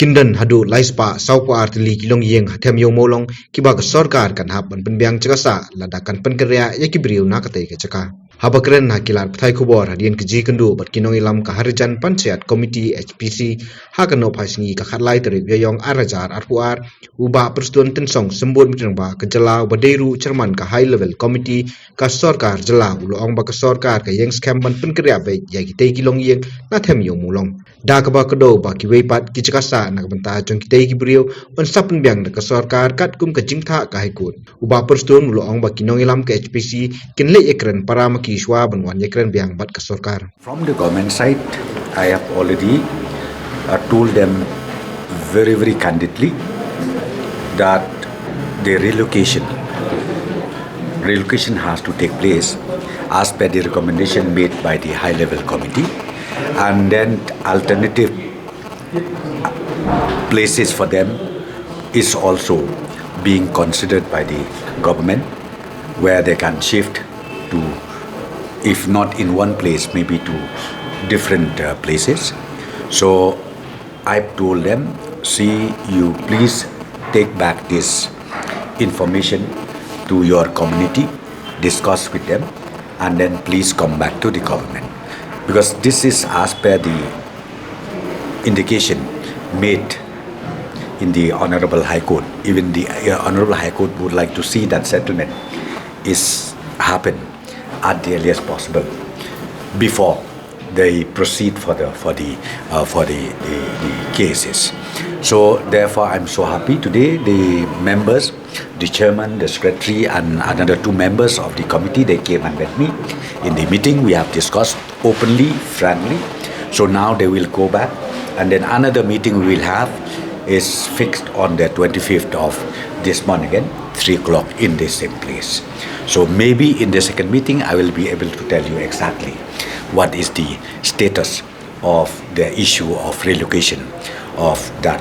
Kindan hadu laispa saupa tylli longïing Them Ïewmawlong kiba sarkar kan hap ban penbiang cakasa ladakan kynriah ya kibriu na katai ke caka. Haba keren na kilar pthai kubor hadian keji kendu bat kinong ilam ka Harijan Panchayat Komiti HPC hakan no phaisngi ka khatlai terip yayong arajar arpuar uba persetujuan tensong sembur mitrang ba ke jela baderu cerman ka high level committee ka sarkar jela uloong ba ka sarkar ka yang scam ban kynriah ba ya kitei longïing na Them Ïewmawlong. Da ka ba kedo ba ki weipat ki cakasa nak benta jong kitei kibriu on sapen biang ka sarkar kat kum ka jingtha ka haikut uba persetujuan uloong ba kinong ilam ka HPC kinle ekren para Kishwa banwan yekren biang bat ka sarkar. From the government side, I have already told them very candidly that the relocation has to take place as per the recommendation made by the high level committee, and then alternative places for them is also being considered by the government, where they can shift to, if not in one place, maybe to different places. So I've told them, see, you please take back this information to your community, discuss with them, and then please come back to the government. Because this is as per the indication made in the Honorable High Court. Even the Honorable High Court would like to see that settlement is happen at the earliest possible before they proceed for the cases. So therefore, I'm so happy today. The members, the chairman, the secretary, and another 2 members of the committee, they came and met me in the meeting. We have discussed openly, frankly. So now they will go back, and then another meeting we will have is fixed on the 25th of this month again, 3 o'clock in the same place. So maybe in the second meeting, I will be able to tell you exactly what is the status of the issue of relocation of that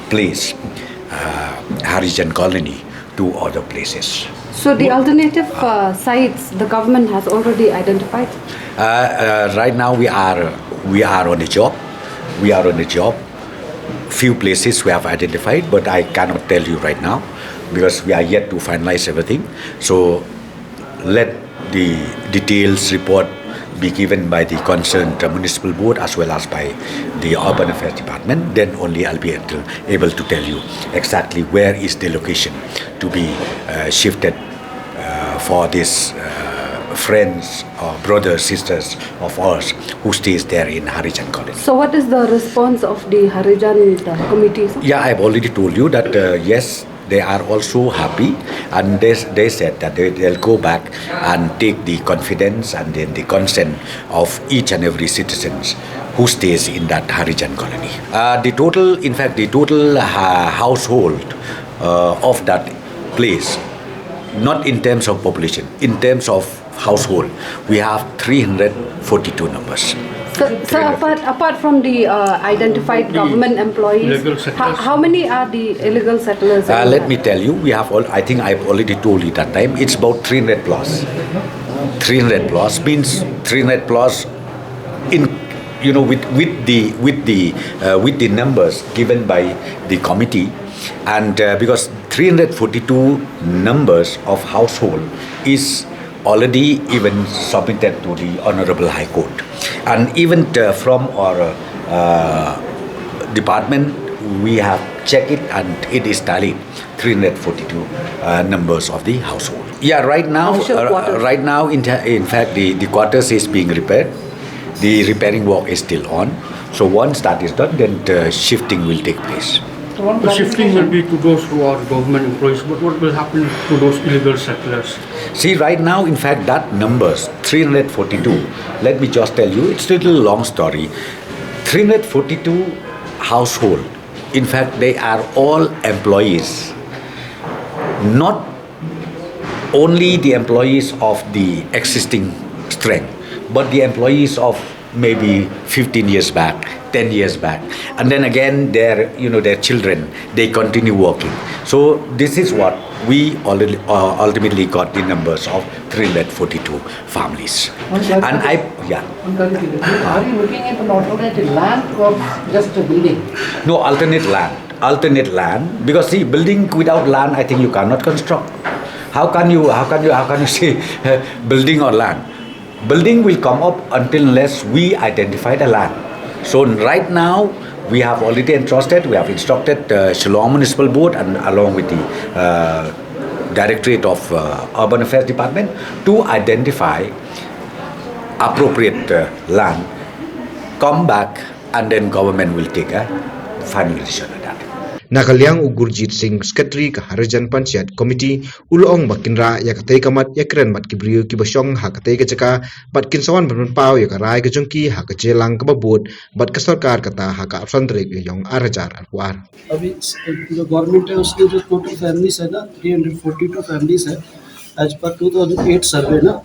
place, Harijan colony, to other places. So the alternative sites the government has already identified? Right now we are on the job. We are on the job. Few places we have identified, but I cannot tell you right now because we are yet to finalize everything. So let the details report be given by the concerned municipal board as well as by the urban affairs department. Then only I'll be able to tell you exactly where is the location to be shifted for this friends or brothers, sisters of ours who stays there in Harijan colony. So what is the response of the Harijan committee? Yeah, I've already told you that yes, they are also happy, and they said that they'll go back and take the confidence and then the consent of each and every citizen who stays in that Harijan colony. The total household of that place, not in terms of population, in terms of household, we have 342 numbers. So apart from the identified government employees, how many are the illegal settlers? Let me tell you, we have all. I think I've already told you that time. It's about 300 plus. 300 plus means 300 plus in, you know, with the numbers given by the committee, and because 342 numbers of household is already even submitted to the Honorable High Court, and even from our department we have checked it, and it is tallied 342 numbers of the household. Yeah, right now in fact the quarters is being repaired. The repairing work is still on. So once that is done, then the shifting will take place. The shifting will be to those who are government employees, but what will happen to those illegal settlers? See, right now, in fact, that numbers, 342, let me just tell you, it's a little long story. 342 household, in fact, they are all employees. Not only the employees of the existing strength, but the employees of maybe 15 years back, 10 years back, and then again their children, they continue working. So this is what we ultimately got the numbers of 342 families. And yeah. Are you looking at an alternative land or just a building? No, alternate land, because see, building without land, I think you cannot construct. How can you say building or land? Building will come up unless we identify the land. So right now we have already we have instructed Shillong Municipal Board and along with the Directorate of Urban Affairs Department to identify appropriate land, come back, and then government will take a final decision on that. Nakaliang Gurjit Singh Secretary ka Harijan Panchayat Committee ulong ba kynriah ya katay kamat ya kren mat kibriyo ki basong ha katay ka chaka bat kinsawan ban pau ya karai ka jongki ha ka jelang ka babut bat ka sarkar kata ha ka option trek yong arajar arwar. अभी जो government है उसके जो total families है ना 342 families है as per 2008 सर्वे ना,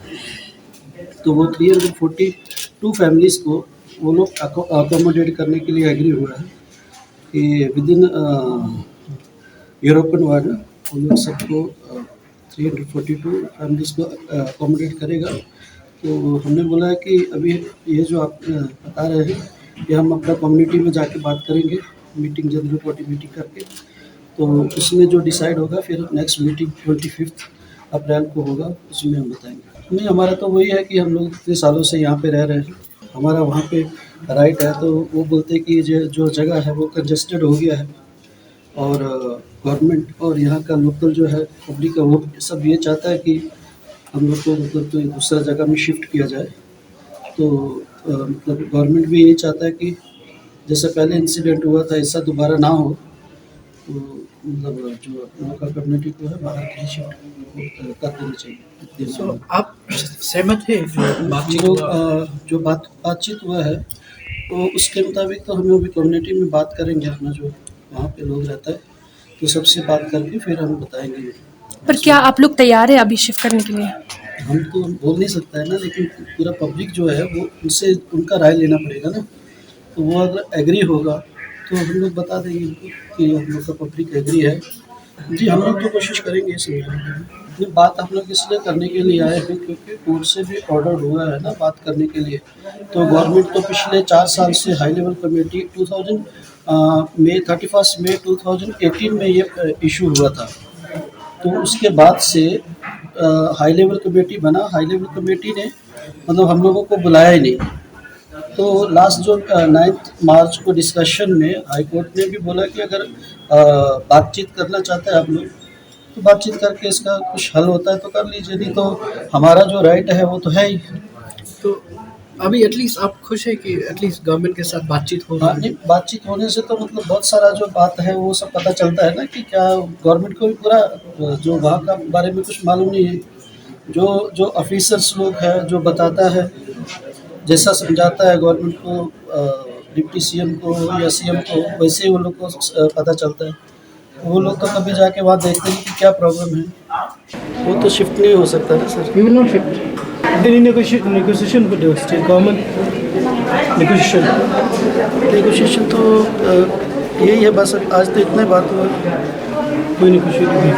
तो वो 342 फैमिलीज को वो लोग अकोमोडेट करने के लिए एग्री हुआ है कि विद इन यूरोपियन वर्ल्ड वो लोग सबको 342 फैमिलीज को अकोमोडेट करेगा। तो हमने बोला है कि अभी ये जो आप बता रहे हैं ये हम अपना कम्युनिटी में जाके बात करेंगे, मीटिंग जनरल बॉडी मीटिंग करके, तो उसमें जो डिसाइड होगा फिर नेक्स्ट मीटिंग 25 अप्रैल को होगा, उसमें हम बताएंगे। नहीं, हमारा तो वही है कि हम लोग इतने सालों से यहाँ पे रह रहे हैं, हमारा वहाँ पे राइट है, तो वो बोलते हैं कि जो जगह है वो कंजेस्टेड हो गया है और गवर्नमेंट और यहाँ का लोकल जो है पब्लिक है वो सब ये चाहता है कि हम लोग को मतलब तो दूसरा जगह में शिफ्ट किया जाए। तो मतलब गवर्नमेंट भी यही चाहता है कि जैसे पहले इंसिडेंट हुआ था ऐसा दोबारा ना हो, तो मतलब जो लोकल कम्युनिटी को है बाहर कहीं शिफ्ट कर देना चाहिए। So, आप सहमत हैं जो बातचीत हुआ है तो उसके मुताबिक तो हम अभी कम्युनिटी में बात करेंगे, अपना जो वहाँ पे लोग रहता है तो सबसे बात करके फिर हम बताएंगे। पर क्या आप लोग तैयार है अभी शिफ्ट करने के लिए? हम तो बोल नहीं सकता है ना, लेकिन पूरा पब्लिक जो है वो उनसे उनका राय लेना पड़ेगा ना, तो वो अगर एग्री होगा तो हम लोग बता देंगे उनको कि हम लोग का पब्लिक एग्री है। जी, हम लोग तो कोशिश करेंगे समझाने की। ये बात हम लोग इसलिए करने के लिए आए हैं क्योंकि कोर्ट से भी ऑर्डर हुआ है ना बात करने के लिए। तो गवर्नमेंट तो पिछले 4 साल से हाई लेवल कमेटी 31 मई 2018 में ये इशू हुआ था, तो उसके बाद से हाई लेवल कमेटी बना। हाई लेवल कमेटी ने मतलब हम लोगों को बुलाया ही नहीं। तो लास्ट जो 9 मार्च को डिस्कशन में हाई कोर्ट ने भी बोला कि अगर बातचीत करना चाहते हैं आप लोग तो बातचीत करके इसका कुछ हल होता है तो कर लीजिए, नहीं तो हमारा जो राइट है वो तो है ही। तो अभी एटलीस्ट आप खुश है कि एटलीस्ट गवर्नमेंट के साथ बातचीत हो रही है? बातचीत होने से तो मतलब बहुत सारा जो बात है वो सब पता चलता है ना कि क्या गवर्नमेंट को भी पूरा जो वहाँ का बारे में कुछ मालूम नहीं है। जो ऑफिसर्स लोग हैं जो बताता है, जैसा समझाता है गवर्नमेंट को, डिप्टी सीएम को या सीएम को, वैसे ही वो लोग को पता चलता है। वो लोग तो कभी जाके वहाँ देखते हैं कि क्या प्रॉब्लम है, वो तो शिफ्ट नहीं हो सकता ना sir. You will not shift. Any negotiation with the state government? Negotiation तो यही है बस। आज तो इतने बात हुआ, कोई नेगोशिएशन नहीं।